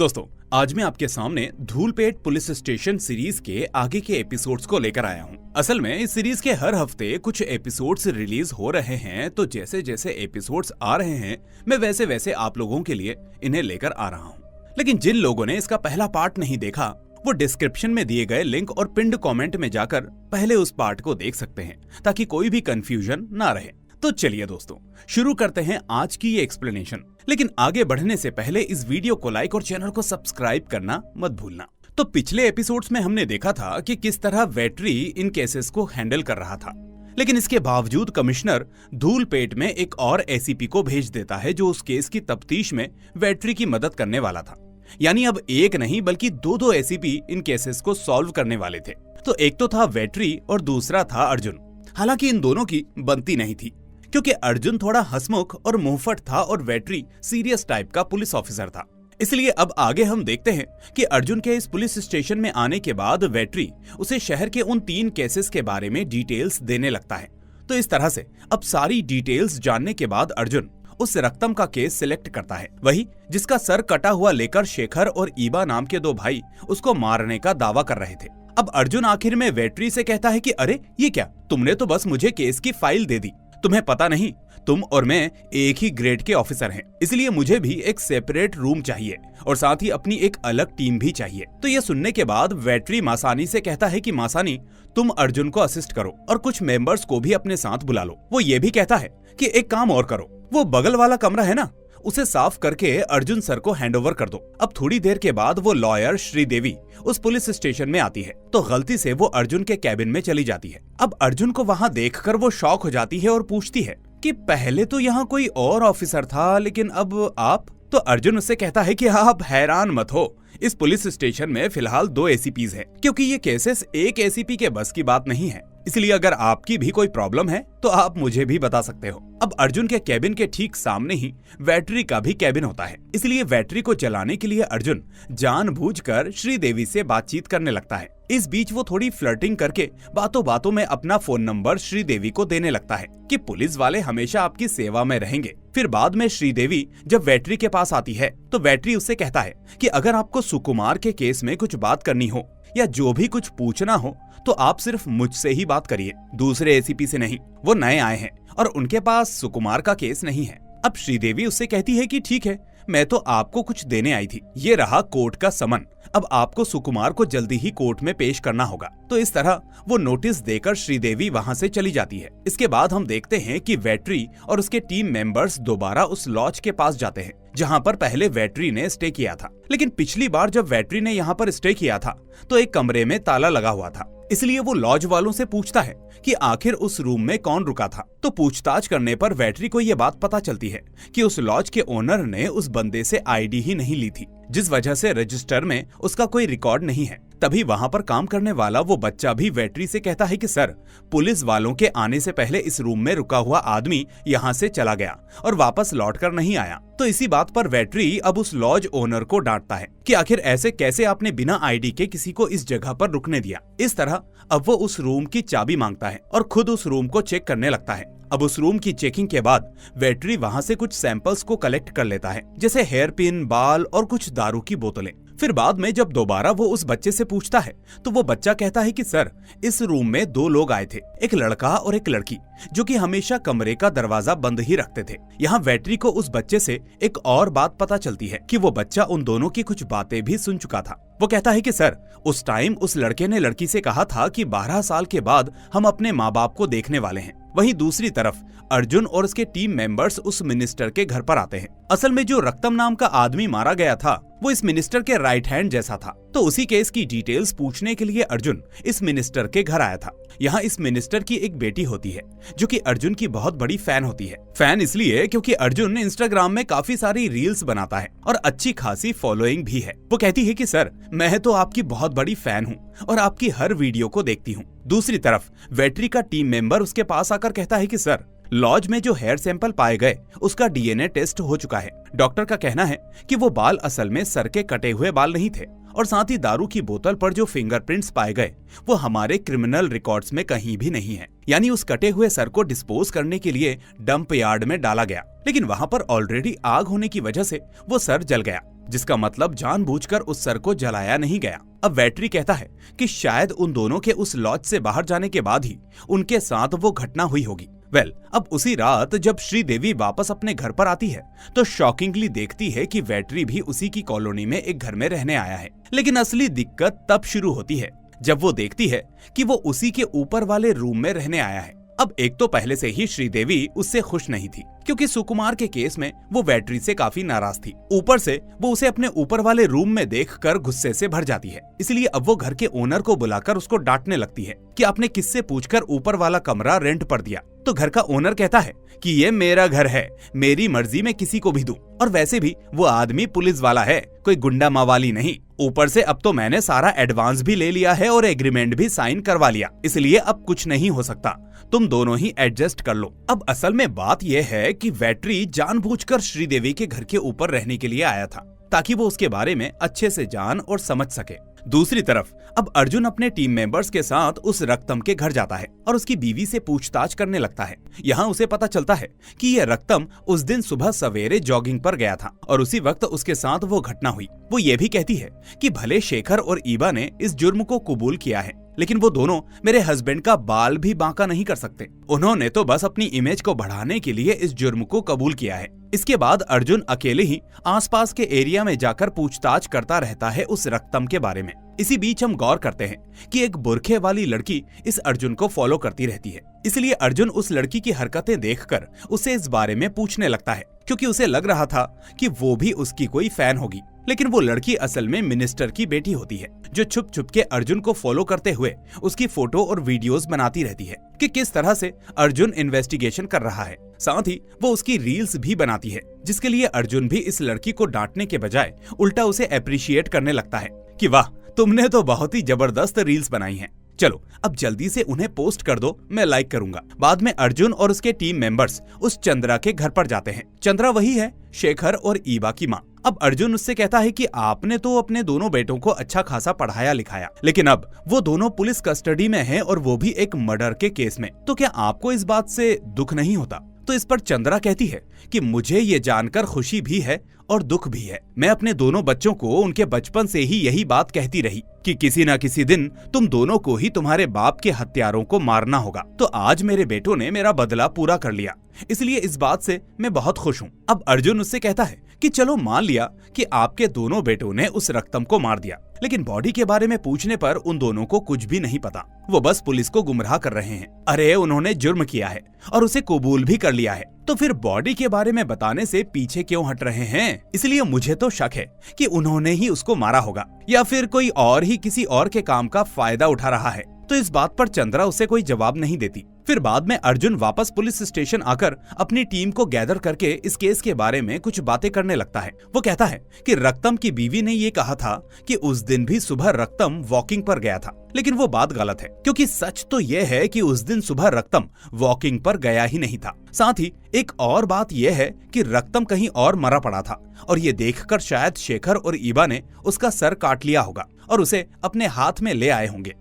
दोस्तों, आज मैं आपके सामने धूलपेट पुलिस स्टेशन सीरीज के आगे के एपिसोड्स को लेकर आया हूँ। असल में इस सीरीज के हर हफ्ते कुछ एपिसोड्स रिलीज हो रहे हैं, तो जैसे जैसे एपिसोड्स आ रहे हैं मैं वैसे वैसे आप लोगों के लिए इन्हें लेकर आ रहा हूँ। लेकिन जिन लोगों ने इसका पहला पार्ट नहीं देखा वो डिस्क्रिप्शन में दिए गए लिंक और पिंड कमेंट में जाकर पहले उस पार्ट को देख सकते हैं, ताकि कोई भी कंफ्यूजन ना रहे। तो चलिए दोस्तों, शुरू करते हैं आज की ये एक्सप्लेनेशन। लेकिन आगे बढ़ने से पहले इस वीडियो को लाइक और चैनल को सब्सक्राइब करना मत भूलना। तो पिछले एपिसोड्स में हमने देखा था कि किस तरह वेट्री इन केसेस को हैंडल कर रहा था, लेकिन इसके बावजूद कमिश्नर धूलपेट में एक और एसीपी को भेज देता है जो उस केस की तफ्तीश में वेट्री की मदद करने वाला था। यानी अब एक नहीं बल्कि दो एसीपी इन केसेस को सॉल्व करने वाले थे। तो एक तो था वेट्री और दूसरा था अर्जुन। हालांकि इन दोनों की बनती नहीं थी, क्योंकि अर्जुन थोड़ा हंसमुख और मुंहफट था और वेट्री सीरियस टाइप का पुलिस ऑफिसर था। इसलिए अब आगे हम देखते हैं कि अर्जुन के इस पुलिस स्टेशन में आने के बाद वेट्री उसे शहर के उन 3 केसेस के बारे में डिटेल्स देने लगता है। तो इस तरह से अब सारी डिटेल्स जानने के बाद अर्जुन उस रक्तम का केस सिलेक्ट करता है, वही जिसका सर कटा हुआ लेकर शेखर और ईबा नाम के 2 भाई उसको मारने का दावा कर रहे थे। अब अर्जुन आखिर में वेट्री से कहता है कि अरे ये क्या, तुमने तो बस मुझे केस की फाइल दे दी, तुम्हें पता नहीं तुम और मैं एक ही ग्रेड के ऑफिसर हैं, इसलिए मुझे भी एक सेपरेट रूम चाहिए और साथ ही अपनी एक अलग टीम भी चाहिए। तो ये सुनने के बाद वेट्री मासानी से कहता है कि मासानी, तुम अर्जुन को असिस्ट करो और कुछ मेंबर्स को भी अपने साथ बुला लो। वो ये भी कहता है कि एक काम और करो, वो बगल वाला कमरा है ना, उसे साफ करके अर्जुन सर को हैंडओवर कर दो। अब थोड़ी देर के बाद वो लॉयर श्रीदेवी उस पुलिस स्टेशन में आती है, तो गलती से वो अर्जुन के कैबिन में चली जाती है। अब अर्जुन को वहाँ देखकर वो शॉक हो जाती है और पूछती है कि पहले तो यहाँ कोई और ऑफिसर था, लेकिन अब आप? तो अर्जुन उससे कहता है कि आप हैरान मत हो, इस पुलिस स्टेशन में फिलहाल 2 एसीपीज हैं, क्योंकि ये केसेस एक एसीपी के बस की बात नहीं है। इसलिए अगर आपकी भी कोई प्रॉब्लम है तो आप मुझे भी बता सकते हो। अब अर्जुन के कैबिन के ठीक सामने ही वेट्री का भी कैबिन होता है, इसलिए वेट्री को चलाने के लिए अर्जुन जानबूझकर श्रीदेवी से बातचीत करने लगता है। इस बीच वो थोड़ी फ्लर्टिंग करके बातों बातों में अपना फोन नंबर श्रीदेवी को देने लगता है कि पुलिस वाले हमेशा आपकी सेवा में रहेंगे। फिर बाद में श्रीदेवी जब वेट्री के पास आती है तो वेट्री उससे कहता है कि अगर आपको सुकुमार के केस में कुछ बात करनी हो या जो भी कुछ पूछना हो तो आप सिर्फ मुझसे ही बात करिए, दूसरे एसीपी से नहीं। वो नए आए हैं और उनके पास सुकुमार का केस नहीं है। अब श्रीदेवी उससे कहती है कि ठीक है, मैं तो आपको कुछ देने आई थी, ये रहा कोर्ट का समन। अब आपको सुकुमार को जल्दी ही कोर्ट में पेश करना होगा। तो इस तरह वो नोटिस देकर श्रीदेवी वहाँ से चली जाती है। इसके बाद हम देखते हैं कि वेट्री और उसके टीम मेंबर्स दोबारा उस लॉज के पास जाते हैं जहाँ पर पहले वेट्री ने स्टे किया था। लेकिन पिछली बार जब वेट्री ने यहाँ पर स्टे किया था तो एक कमरे में ताला लगा हुआ था, इसलिए वो लॉज वालों से पूछता है कि आखिर उस रूम में कौन रुका था। तो पूछताछ करने पर वेट्री को ये बात पता चलती है कि उस लॉज के ओनर ने उस बंदे से आईडी ही नहीं ली थी, जिस वजह से रजिस्टर में उसका कोई रिकॉर्ड नहीं है। तभी वहाँ पर काम करने वाला वो बच्चा भी वेट्री से कहता है कि सर, पुलिस वालों के आने से पहले इस रूम में रुका हुआ आदमी यहाँ से चला गया और वापस लौटकर नहीं आया। तो इसी बात पर वेट्री अब उस लॉज ओनर को डांटता है कि आखिर ऐसे कैसे आपने बिना आईडी के किसी को इस जगह पर रुकने दिया। इस तरह अब वो उस रूम की चाबी मांगता है और खुद उस रूम को चेक करने लगता है। अब उस रूम की चेकिंग के बाद वेट्री वहाँ से कुछ सैंपल्स को कलेक्ट कर लेता है, जैसे हेयर पिन, बाल और कुछ दारू की बोतलें। फिर बाद में जब दोबारा वो उस बच्चे से पूछता है तो वो बच्चा कहता है कि सर, इस रूम में 2 लोग आए थे, एक लड़का और एक लड़की, जो कि हमेशा कमरे का दरवाजा बंद ही रखते थे। यहाँ वेट्री को उस बच्चे से एक और बात पता चलती है कि वो बच्चा उन दोनों की कुछ बातें भी सुन चुका था। वो कहता है कि सर, उस टाइम उस लड़के ने लड़की से कहा था कि 12 साल के बाद हम अपने माँ बाप को देखने वाले हैं। वहीं दूसरी तरफ अर्जुन और उसके टीम मेंबर्स उस मिनिस्टर के घर पर आते हैं। असल में जो रक्तम नाम का आदमी मारा गया था वो इस मिनिस्टर के राइट हैंड जैसा था। तो उसी केस की डिटेल्स पूछने के लिए अर्जुन इस मिनिस्टर के घर आया था। यहाँ इस मिनिस्टर की एक बेटी होती है जो कि अर्जुन की बहुत बड़ी फैन होती है। फैन इसलिए क्योंकि अर्जुन इंस्टाग्राम में काफी सारी रील्स बनाता है और अच्छी खासी फॉलोइंग भी है। वो कहती है कि सर, मैं तो आपकी बहुत बड़ी फैन हूँ और आपकी हर वीडियो को देखती हूँ। दूसरी तरफ वेट्री का टीम मेंबर उसके पास आकर कहता है कि सर, लॉज में जो हेयर सैंपल पाए गए उसका डीएनए टेस्ट हो चुका है। डॉक्टर का कहना है कि वो बाल असल में सर के कटे हुए बाल नहीं थे और साथ ही दारू की बोतल पर जो फिंगरप्रिंट्स पाए गए वो हमारे क्रिमिनल रिकॉर्ड्स में कहीं भी नहीं है। यानी उस कटे हुए सर को डिस्पोज करने के लिए डंप यार्ड में डाला गया, लेकिन वहां पर ऑलरेडी आग होने की वजह से वो सर जल गया, जिसका मतलब जानबूझकर उस सर को जलाया नहीं गया। अब वेट्री कहता है कि शायद उन दोनों के उस लॉज से बाहर जाने के बाद ही उनके साथ वो घटना हुई होगी। अब उसी रात जब श्रीदेवी वापस अपने घर पर आती है तो शॉकिंगली देखती है कि वेट्री भी उसी की कॉलोनी में एक घर में रहने आया है। लेकिन असली दिक्कत तब शुरू होती है जब वो देखती है कि वो उसी के ऊपर वाले रूम में रहने आया है। अब एक तो पहले से ही श्रीदेवी उससे खुश नहीं थी, क्योंकि सुकुमार के केस में वो वेट्री से काफी नाराज थी। ऊपर से वो उसे अपने ऊपर वाले रूम में देखकर गुस्से से भर जाती है। इसलिए अब वो घर के ओनर को बुलाकर उसको डांटने लगती है कि आपने किससे पूछकर ऊपर वाला कमरा रेंट पर दिया। तो घर का ओनर कहता है कि ये मेरा घर है, मेरी मर्जी में किसी को भी दूं, और वैसे भी वो आदमी पुलिस वाला है, कोई गुंडा मवाली नहीं। ऊपर से अब तो मैंने सारा एडवांस भी ले लिया है और एग्रीमेंट भी साइन करवा लिया, इसलिए अब कुछ नहीं हो सकता, तुम दोनों ही एडजस्ट कर लो। अब असल में बात यह है कि वेट्री जानबूझकर श्रीदेवी के घर के ऊपर रहने के लिए आया था, ताकि वो उसके बारे में अच्छे से जान और समझ सके। दूसरी तरफ अब अर्जुन अपने टीम मेंबर्स के साथ उस रक्तम के घर जाता है और उसकी बीवी से पूछताछ करने लगता है। यहाँ उसे पता चलता है कि यह रक्तम उस दिन सुबह सवेरे जॉगिंग पर गया था और उसी वक्त उसके साथ वो घटना हुई। वो ये भी कहती है कि भले शेखर और ईबा ने इस जुर्म को कबूल किया है, लेकिन वो दोनों मेरे हस्बैंड का बाल भी बांका नहीं कर सकते। उन्होंने तो बस अपनी इमेज को बढ़ाने के लिए इस जुर्म को कबूल किया है। इसके बाद अर्जुन अकेले ही आसपास के एरिया में जाकर पूछताछ करता रहता है उस रक्तम के बारे में। इसी बीच हम गौर करते हैं कि एक बुरखे वाली लड़की इस अर्जुन को फॉलो करती रहती है। इसलिए अर्जुन उस लड़की की हरकतें देखकर उसे इस बारे में पूछने लगता है, क्योंकि उसे लग रहा था कि वो भी उसकी कोई फैन होगी। लेकिन वो लड़की असल में मिनिस्टर की बेटी होती है, जो छुप छुप के अर्जुन को फॉलो करते हुए उसकी फोटो और वीडियोस बनाती रहती है कि किस तरह से अर्जुन इन्वेस्टिगेशन कर रहा है। साथ ही वो उसकी रील्स भी बनाती है, जिसके लिए अर्जुन भी इस लड़की को डांटने के बजाय उल्टा उसे अप्रिशिएट करने लगता है कि वाह, तुमने तो बहुत ही जबरदस्त रील्स बनाई हैं। चलो अब जल्दी से उन्हें पोस्ट कर दो, मैं लाइक करूंगा। बाद में अर्जुन और उसके टीम मेंबर्स उस चंद्रा के घर पर जाते हैं। चंद्रा वही है शेखर और ईबा की माँ। अब अर्जुन उससे कहता है कि आपने तो अपने दोनों बेटों को अच्छा खासा पढ़ाया लिखाया, लेकिन अब वो दोनों पुलिस कस्टडी में हैं और वो भी एक मर्डर के केस में, तो क्या आपको इस बात से दुख नहीं होता? तो इस पर चंद्रा कहती है कि मुझे ये जानकर खुशी भी है और दुख भी है। मैं अपने दोनों बच्चों को उनके बचपन से ही यही बात कहती रही कि किसी न किसी दिन तुम दोनों को ही तुम्हारे बाप के हत्यारों को मारना होगा। तो आज मेरे बेटों ने मेरा बदला पूरा कर लिया, इसलिए इस बात से मैं बहुत खुश हूँ। अब अर्जुन उससे कहता है कि चलो मान लिया कि आपके दोनों बेटों ने उस रक्तम को मार दिया, लेकिन बॉडी के बारे में पूछने पर उन दोनों को कुछ भी नहीं पता। वो बस पुलिस को गुमराह कर रहे हैं। अरे उन्होंने जुर्म किया है और उसे कबूल भी कर लिया है, तो फिर बॉडी के बारे में बताने से पीछे क्यों हट रहे हैं? इसलिए मुझे तो शक है कि उन्होंने ही उसको मारा होगा या फिर कोई और ही किसी और के काम का फायदा उठा रहा है। तो इस बात पर चंद्रा उसे कोई जवाब नहीं देती। फिर बाद में अर्जुन वापस पुलिस स्टेशन आकर अपनी टीम को गैदर करके इस केस के बारे में कुछ बातें करने लगता है। वो कहता है कि रक्तम की बीवी ने ये कहा था कि उस दिन भी सुबह रक्तम वॉकिंग पर गया था, लेकिन वो बात गलत है, क्योंकि सच तो ये है कि उस दिन सुबह रक्तम वॉकिंग पर गया ही नहीं था। साथ ही एक और बात यह है कि रक्तम कहीं और मरा पड़ा था और ये देखकर शायद शेखर और ईबा ने उसका सर काट लिया होगा और उसे अपने हाथ में ले आए होंगे।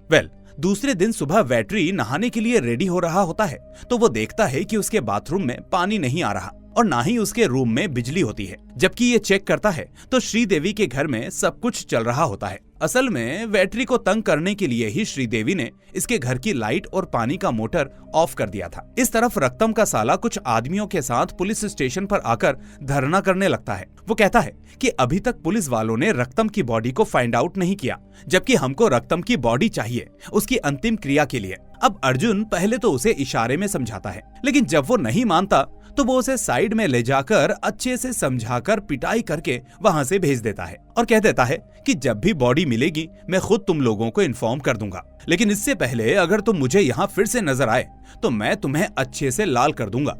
दूसरे दिन सुबह वेट्री नहाने के लिए रेडी हो रहा होता है तो वो देखता है कि उसके बाथरूम में पानी नहीं आ रहा और ना ही उसके रूम में बिजली होती है। जबकि ये चेक करता है तो श्रीदेवी के घर में सब कुछ चल रहा होता है। असल में वेट्री को तंग करने के लिए ही श्रीदेवी ने इसके घर की लाइट और पानी का मोटर ऑफ कर दिया था। इस तरफ रक्तम का साला कुछ आदमियों के साथ पुलिस स्टेशन पर आकर धरना करने लगता है। वो कहता है कि अभी तक पुलिस वालों ने रक्तम की बॉडी को फाइंड आउट नहीं किया, जबकि हमको रक्तम की बॉडी चाहिए उसकी अंतिम क्रिया के लिए। अब अर्जुन पहले तो उसे इशारे में समझाता है, लेकिन जब वो नहीं मानता तो वो उसे साइड में ले जाकर अच्छे से समझाकर पिटाई करके वहां से भेज देता है और कह देता है कि जब भी बॉडी मिलेगी मैं खुद तुम लोगों को इन्फॉर्म कर दूंगा, लेकिन इससे पहले अगर तुम मुझे यहाँ फिर से नजर आए तो मैं तुम्हें अच्छे से लाल कर दूंगा।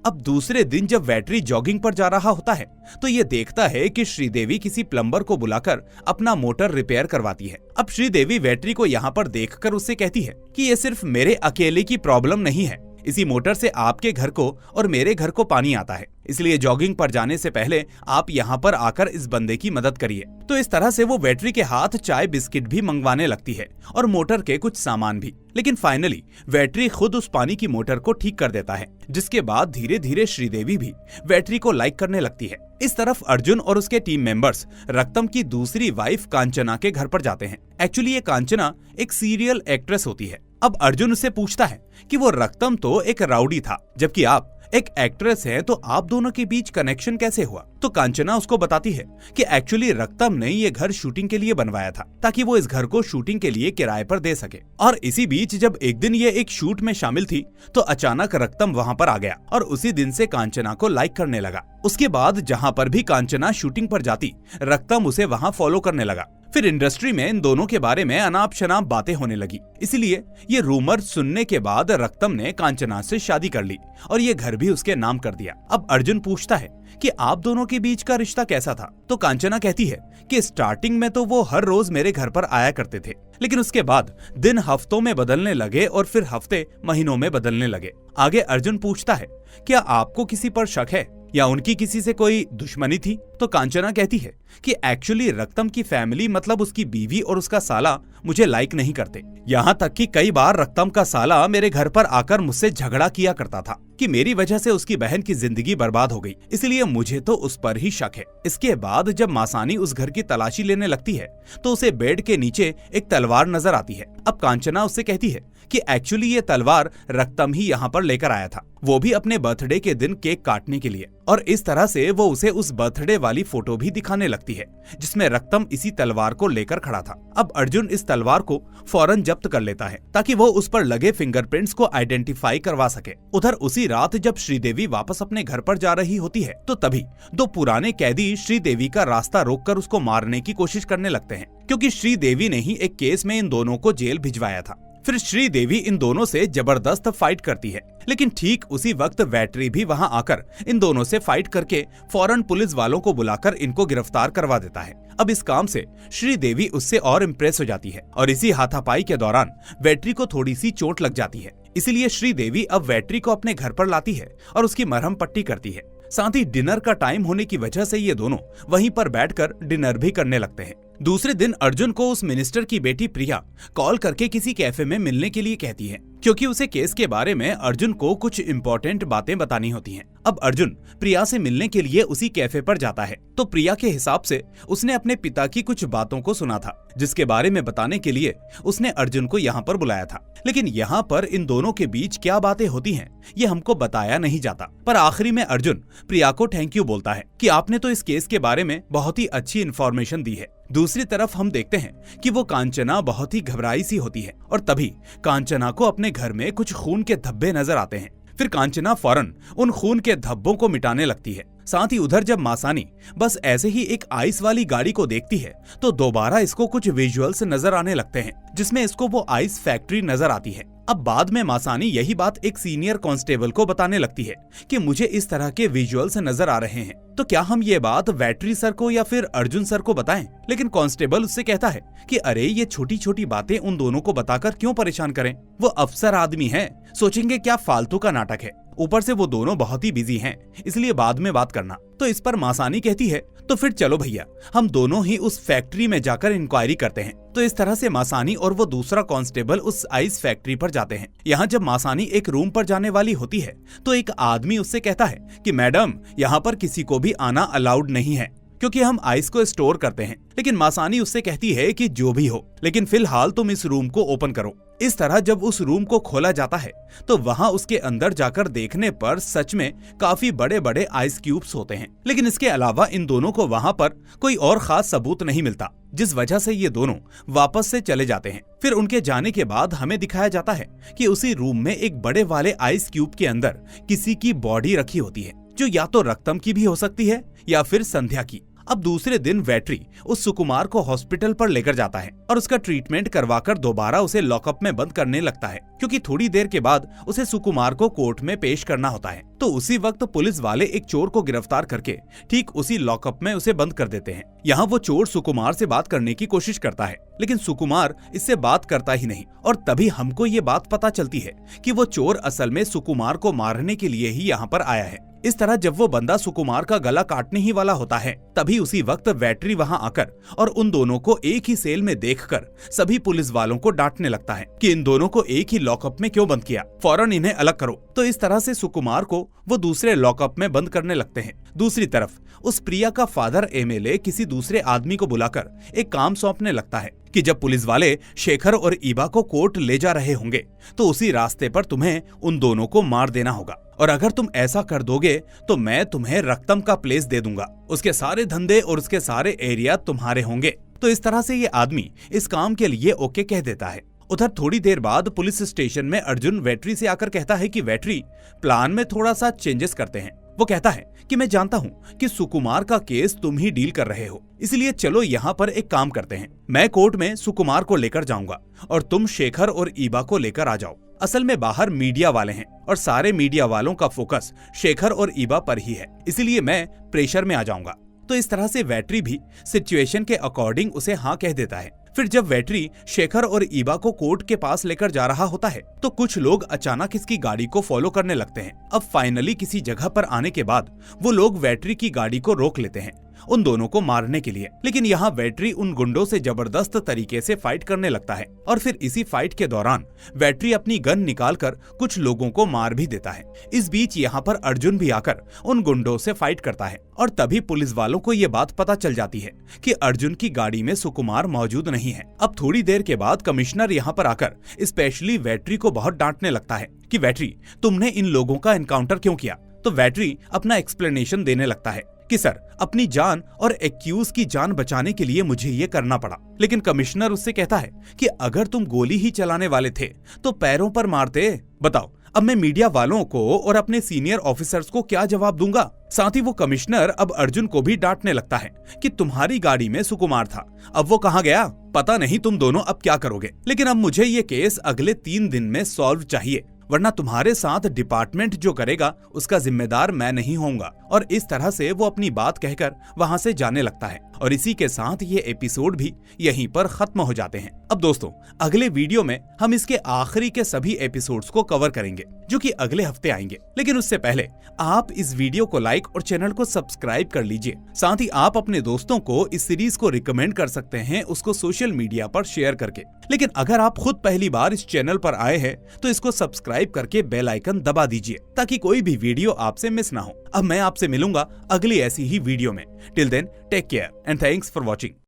अब दूसरे दिन जब वेट्री जॉगिंग पर जा रहा होता है तो ये देखता है कि श्रीदेवी किसी प्लम्बर को बुलाकर अपना मोटर रिपेयर करवाती है। अब श्रीदेवी वेट्री को यहाँ पर देखकर उससे कहती है कि ये सिर्फ मेरे अकेले की प्रॉब्लम नहीं है, इसी मोटर से आपके घर को और मेरे घर को पानी आता है, इसलिए जॉगिंग पर जाने से पहले आप यहाँ पर आकर इस बंदे की मदद करिए। तो इस तरह से वो वेटरी के हाथ चाय बिस्किट भी मंगवाने लगती है और मोटर के कुछ सामान भी। लेकिन फाइनली वेटरी खुद उस पानी की मोटर को ठीक कर देता है, जिसके बाद धीरे धीरे श्रीदेवी भी वेटरी को लाइक करने लगती है। इस तरफ अर्जुन और उसके टीम मेंबर्स रक्तम की दूसरी वाइफ कांचना के घर पर जाते हैं। एक्चुअली ये कांचना एक सीरियल एक्ट्रेस होती है। अब अर्जुन उससे पूछता है कि वो रक्तम तो एक राउडी था, जबकि आप एक एक्ट्रेस हैं, तो आप दोनों के बीच कनेक्शन कैसे हुआ? तो कांचना उसको बताती है कि एक्चुअली रक्तम ने ये घर शूटिंग के लिए बनवाया था ताकि वो इस घर को शूटिंग के लिए किराए पर दे सके। और इसी बीच जब एक दिन ये एक शूट में शामिल थी तो अचानक रक्तम वहाँ पर आ गया और उसी दिन से कांचना को लाइक करने लगा। उसके बाद जहाँ पर भी कांचना शूटिंग पर जाती, रक्तम उसे वहाँ फॉलो करने लगा। फिर इंडस्ट्री में इन दोनों के बारे में अनाप शनाप बातें होने लगी, इसलिए ये रूमर सुनने के बाद रक्तम ने कांचना से शादी कर ली और ये घर भी उसके नाम कर दिया। अब अर्जुन पूछता है कि आप दोनों के बीच का रिश्ता कैसा था? तो कांचना कहती है कि स्टार्टिंग में तो वो हर रोज मेरे घर पर आया करते थे, लेकिन उसके बाद दिन हफ्तों में बदलने लगे और फिर हफ्ते महीनों में बदलने लगे। आगे अर्जुन पूछता है, क्या आपको किसी पर शक है या उनकी किसी से कोई दुश्मनी थी? तो कांचना कहती है कि एक्चुअली रक्तम की फैमिली मतलब उसकी बीवी और उसका साला मुझे लाइक नहीं करते। यहाँ तक कि कई बार रक्तम का साला मेरे घर पर आकर मुझसे झगड़ा किया करता था कि मेरी वजह से उसकी बहन की जिंदगी बर्बाद हो गई, इसलिए मुझे तो उस पर ही शक है। इसके बाद जब मासानी उस घर की तलाशी लेने लगती है तो उसे बेड के नीचे एक तलवार नजर आती है। अब कांचना उससे कहती है कि एक्चुअली ये तलवार रक्तम ही यहाँ पर लेकर आया था, वो भी अपने बर्थडे के दिन केक काटने के लिए। और इस तरह से वो उसे उस बर्थडे वाली फोटो भी दिखाने लगती है जिसमें रक्तम इसी तलवार को लेकर खड़ा था। अब अर्जुन इस तलवार को फौरन जब्त कर लेता है ताकि वो उस पर लगे फिंगरप्रिंट्स को आइडेंटिफाई करवा सके। उधर उसी रात जब श्रीदेवी वापस अपने घर पर जा रही होती है तो तभी दो पुराने कैदी श्रीदेवी का रास्ता रोककर उसको मारने की कोशिश करने लगते हैं, क्योंकि श्रीदेवी ने ही एक केस में इन दोनों को जेल भिजवाया था। फिर श्रीदेवी इन दोनों से जबरदस्त फाइट करती है, लेकिन ठीक उसी वक्त वेटरी भी वहां आकर इन दोनों से फाइट करके फौरन पुलिस वालों को बुलाकर इनको गिरफ्तार करवा देता है। अब इस काम से श्रीदेवी उससे और इम्प्रेस हो जाती है और इसी हाथापाई के दौरान वेटरी को थोड़ी सी चोट लग जाती है, इसलिए श्रीदेवी अब वेटरी को अपने घर पर लाती है और उसकी मरहम पट्टी करती है। साथ ही डिनर का टाइम होने की वजह से ये दोनों वहीं पर बैठकर डिनर भी करने लगते हैं। दूसरे दिन अर्जुन को उस मिनिस्टर की बेटी प्रिया कॉल करके किसी कैफे में मिलने के लिए कहती है, क्योंकि उसे केस के बारे में अर्जुन को कुछ इम्पोर्टेंट बातें बतानी होती हैं। अब अर्जुन प्रिया से मिलने के लिए उसी कैफे पर जाता है तो प्रिया के हिसाब से उसने अपने पिता की कुछ बातों को सुना था, जिसके बारे में बताने के लिए उसने अर्जुन को यहाँ पर बुलाया था। लेकिन यहाँ पर इन दोनों के बीच क्या बातें होती हैं ये हमको बताया नहीं जाता, पर आखिरी में अर्जुन प्रिया को थैंक यू बोलता है कि आपने तो इस केस के बारे में बहुत ही अच्छी इन्फॉर्मेशन दी है। दूसरी तरफ हम देखते हैं कि वो कांचना बहुत ही घबराई सी होती है और तभी कांचना को अपने घर में कुछ खून के धब्बे नजर आते हैं। फिर कांचना फौरन उन खून के धब्बों को मिटाने लगती है। साथ ही उधर जब मासानी बस ऐसे ही एक आइस वाली गाड़ी को देखती है तो दोबारा इसको कुछ विजुअल्स नजर आने लगते हैं जिसमें इसको वो आइस फैक्ट्री नजर आती है। अब बाद में मासानी यही बात एक सीनियर कांस्टेबल को बताने लगती है कि मुझे इस तरह के विजुअल्स नजर आ रहे हैं, तो क्या हम ये बात वेटरी सर को या फिर अर्जुन सर को बताएं? लेकिन कांस्टेबल उससे कहता है कि अरे ये छोटी छोटी बातें उन दोनों को बताकर क्यों परेशान करें, वो अफसर आदमी है, सोचेंगे क्या फालतू का नाटक है, ऊपर से वो दोनों बहुत ही बिजी हैं, इसलिए बाद में बात करना। तो इस पर मासानी कहती है तो फिर चलो भैया हम दोनों ही उस फैक्ट्री में जाकर इंक्वायरी करते हैं। तो इस तरह से मासानी और वो दूसरा कांस्टेबल उस आइस फैक्ट्री पर जाते हैं। यहाँ जब मासानी एक रूम पर जाने वाली होती है तो एक आदमी उससे कहता है कि मैडम यहाँ पर किसी को भी आना अलाउड नहीं है क्योंकि हम आइस को स्टोर करते हैं। लेकिन मासानी उससे कहती है कि जो भी हो, लेकिन फिलहाल तुम इस रूम को ओपन करो। इस तरह जब उस रूम को खोला जाता है तो वहाँ उसके अंदर जाकर देखने पर सच में काफी बड़े बड़े आइस क्यूब्स होते हैं। लेकिन इसके अलावा इन दोनों को वहाँ पर कोई और खास सबूत नहीं मिलता, जिस वजह से ये दोनों वापस से चले जाते हैं। फिर उनके जाने के बाद हमें दिखाया जाता है कि उसी रूम में एक बड़े वाले आइस क्यूब के अंदर किसी की बॉडी रखी होती है, जो या तो रक्तम की भी हो सकती है या फिर संध्या की। अब दूसरे दिन वेटरी उस सुकुमार को हॉस्पिटल पर लेकर जाता है और उसका ट्रीटमेंट करवाकर दोबारा उसे लॉकअप में बंद करने लगता है, क्योंकि थोड़ी देर के बाद उसे सुकुमार को कोर्ट में पेश करना होता है। तो उसी वक्त पुलिस वाले एक चोर को गिरफ्तार करके ठीक उसी लॉकअप में उसे बंद कर देते हैं। यहाँ वो चोर सुकुमार से बात करने की कोशिश करता है, लेकिन सुकुमार इससे बात करता ही नहीं। और तभी हमको ये बात पता चलती है कि वो चोर असल में सुकुमार को मारने के लिए ही यहाँ पर आया है। इस तरह जब वो बंदा सुकुमार का गला काटने ही वाला होता है, तभी उसी वक्त वेट्री वहां आकर और उन दोनों को एक ही सेल में देखकर सभी पुलिस वालों को डांटने लगता है कि इन दोनों को एक ही लॉकअप में क्यों बंद किया, फौरन इन्हें अलग करो। तो इस तरह से सुकुमार को वो दूसरे लॉकअप में बंद करने लगते हैं। दूसरी तरफ उस प्रिया का फादर एमएलए किसी दूसरे आदमी को बुलाकर एक काम सौंपने लगता है कि जब पुलिस वाले शेखर और ईबा को कोर्ट ले जा रहे होंगे तो उसी रास्ते पर तुम्हें उन दोनों को मार देना होगा, और अगर तुम ऐसा कर दोगे तो मैं तुम्हें रक्तम का प्लेस दे दूंगा, उसके सारे धंधे और उसके सारे एरिया तुम्हारे होंगे। तो इस तरह से ये आदमी इस काम के लिए ओके कह देता है। उधर थोड़ी देर बाद पुलिस स्टेशन में अर्जुन वेट्री से आकर कहता है कि वेट्री, प्लान में थोड़ा सा चेंजेस करते हैं। वो कहता है कि मैं जानता हूँ कि सुकुमार का केस तुम ही डील कर रहे हो, इसलिए चलो यहाँ पर एक काम करते हैं। मैं कोर्ट में सुकुमार को लेकर जाऊंगा और तुम शेखर और ईबा को लेकर आ जाओ। असल में बाहर मीडिया वाले हैं और सारे मीडिया वालों का फोकस शेखर और ईबा पर ही है, इसलिए मैं प्रेशर में आ जाऊंगा। तो इस तरह से वेट्री भी सिचुएशन के अकॉर्डिंग उसे हाँ कह देता है। फिर जब वेट्री शेखर और ईबा को कोर्ट के पास लेकर जा रहा होता है तो कुछ लोग अचानक इसकी गाड़ी को फॉलो करने लगते हैं। अब फाइनली किसी जगह पर आने के बाद वो लोग वेट्री की गाड़ी को रोक लेते हैं उन दोनों को मारने के लिए, लेकिन यहाँ वेट्री उन गुंडों से जबरदस्त तरीके से फाइट करने लगता है और फिर इसी फाइट के दौरान वेट्री अपनी गन निकालकर कुछ लोगों को मार भी देता है। इस बीच यहाँ पर अर्जुन भी आकर उन गुंडों से फाइट करता है और तभी पुलिस वालों को ये बात पता चल जाती है कि अर्जुन की गाड़ी में सुकुमार मौजूद नहीं है। अब थोड़ी देर के बाद कमिश्नर यहाँ पर आकर स्पेशली वेट्री को बहुत डांटने लगता है कि वेट्री, तुमने इन लोगों का एनकाउंटर क्यों किया। तो वेट्री अपना एक्सप्लेनेशन देने लगता है कि सर, अपनी जान और एक्यूज की जान बचाने के लिए मुझे ये करना पड़ा। लेकिन कमिश्नर उससे कहता है कि अगर तुम गोली ही चलाने वाले थे तो पैरों पर मारते। बताओ, अब मैं मीडिया वालों को और अपने सीनियर ऑफिसर्स को क्या जवाब दूंगा। साथ ही वो कमिश्नर अब अर्जुन को भी डांटने लगता है कि तुम्हारी गाड़ी में सुकुमार था, अब वो कहाँ गया पता नहीं, तुम दोनों अब क्या करोगे। लेकिन अब मुझे ये केस अगले 3 दिन में सॉल्व चाहिए, वरना तुम्हारे साथ डिपार्टमेंट जो करेगा उसका जिम्मेदार मैं नहीं होऊंगा। और इस तरह से वो अपनी बात कहकर वहां से जाने लगता है और इसी के साथ ये एपिसोड भी यहीं पर खत्म हो जाते हैं। अब दोस्तों, अगले वीडियो में हम इसके आखिरी के सभी एपिसोड्स को कवर करेंगे जो कि अगले हफ्ते आएंगे। लेकिन उससे पहले आप इस वीडियो को लाइक और चैनल को सब्सक्राइब कर लीजिए। साथ ही आप अपने दोस्तों को इस सीरीज को रिकमेंड कर सकते हैं, उसको सोशल मीडिया पर शेयर करके। लेकिन अगर आप खुद पहली बार इस चैनल पर आए हैं तो इसको सब्सक्राइब करके बेल आइकन दबा दीजिए ताकि कोई भी वीडियो आपसे मिस ना हो। अब मैं आपसे मिलूंगा अगली ऐसी ही वीडियो में। Till then, take care and thanks for watching.